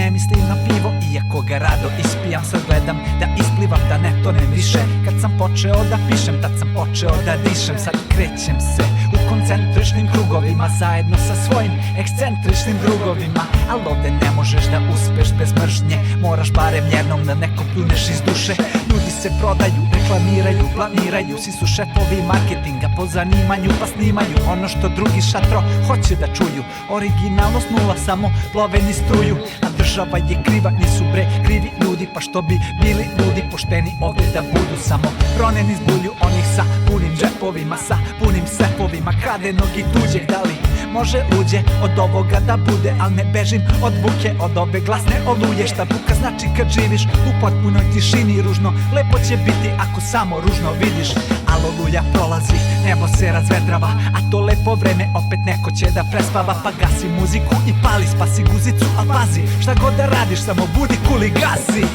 ne mislim na pivo, iako ga rado ispijam. Sad gledam da isplivam, da ne tonem više. Kad sam počeo da pišem, tad sam počeo da dišem. Sad krećem se u koncentričnim krugovima, zajedno sa svojim ekscentričnim drugovima. Al ovde ne možeš da uspeš bez mržnje, moraš barem jednom da neko pljuneš iz duše. Ljudi se prodaju, reklamiraju, planiraju, svi su šefovi marketinga po zanimanju, pa snimaju ono što drugi šatro hoće da čuju. Originalnost nula, samo ploveni struju. A država je kriva, nisu bre krivi ljudi, pa što bi bili ljudi pošteni ovde da budu samo roneni zbulju onih sa punim džepovima, sa punim sefovima kradenog i tuđeg. Da li može luđe od ovoga da bude? Al ne bežim od buke, od ove glasne oluje. Šta buka znači kad živiš u potpunoj tišini? Ružno, lepo će biti ako samo ružno vidiš. Al oluja prolazi, nebo se razvedrava, a to lepo vreme opet neko će da prespava. Pa gasi muziku i pali, spasi guzicu, al pazi, šta god da radiš samo budi cool i gasi.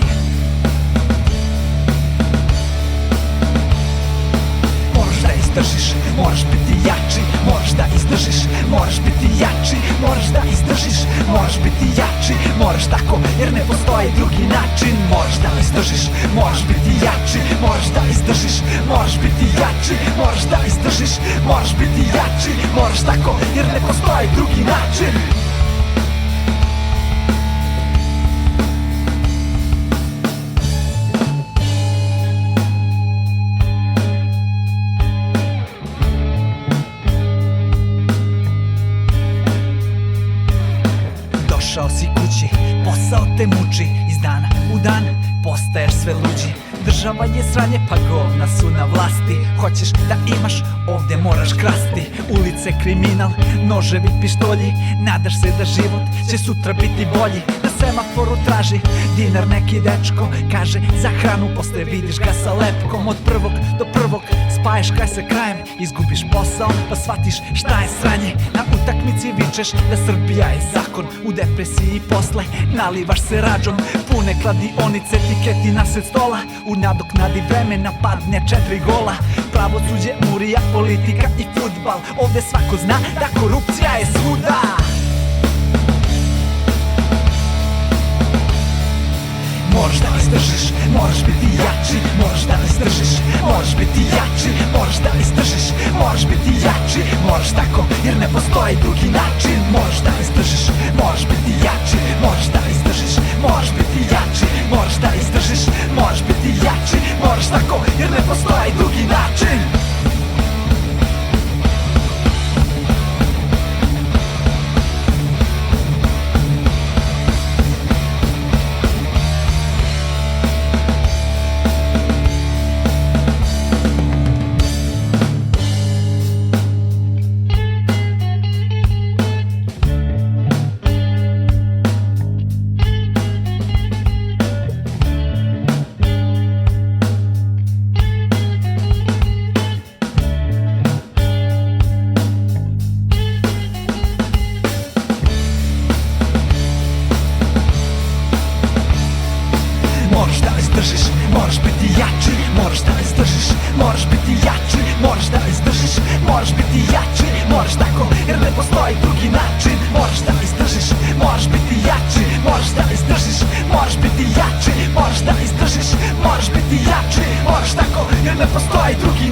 Moraš da izdržiš, moraš biti jači. Moraš da izdržiš, moraš biti jači. Moraš da izdržiš, moraš biti jači. Moraš tako jer ne postoji drugi način. Moraš da izdržiš, moraš biti jači. Moraš da izdržiš, moraš biti jači. Moraš da izdržiš, moraš biti jači. Moraš tako jer ne postoji drugi način. Došao si kući, posao te muči, iz dana u dan postaješ sve luđi. Država je sranje, pa govna su na vlasti. Hoćeš da imaš, ovde moraš krasti. Ulice kriminal, noževi, pištolji. Nadaš se da život će sutra biti bolji. Na semaforu traži dinar neki dečko, kaže za hranu, posle vidiš ga sa lepkom. Od prvog do prvog spaješ kraj sa krajem, izgubiš posao pa shvatiš šta je sranje. Na utakmici vičeš da Srbija je zakon, u depresiji posle nalivaš se rađom. Pune kladionice, tiketi na sred stola, u nadoknadi vremena padne 4 gola. Pravosuđe, murija, politika i fudbal, ovde svako zna da korupcija je svuda. Moraš da izdržiš, moraš biti jači. Moraš da izdržiš, moraš biti jači. Moraš da izdržiš, moraš biti jači. Moraš tako jer ne postoji drugi način. Moraš da izdržiš, moraš biti jači. Moraš da izdržiš, moraš biti jači. Moraš da izdržiš, moraš biti jači. Moraš tako jer ne postoji drugi način. Moraš da izdržiš, moraš biti jači. Moraš da izdržiš, moraš biti jači. Moraš da izdržiš, moraš biti jači. Moraš tako jer ne postoji drugi način. Moraš da izdržiš, moraš biti jači. Moraš da izdržiš, moraš biti jači. Moraš da izdržiš, moraš biti jači. Moraš tako jer ne postoji drugi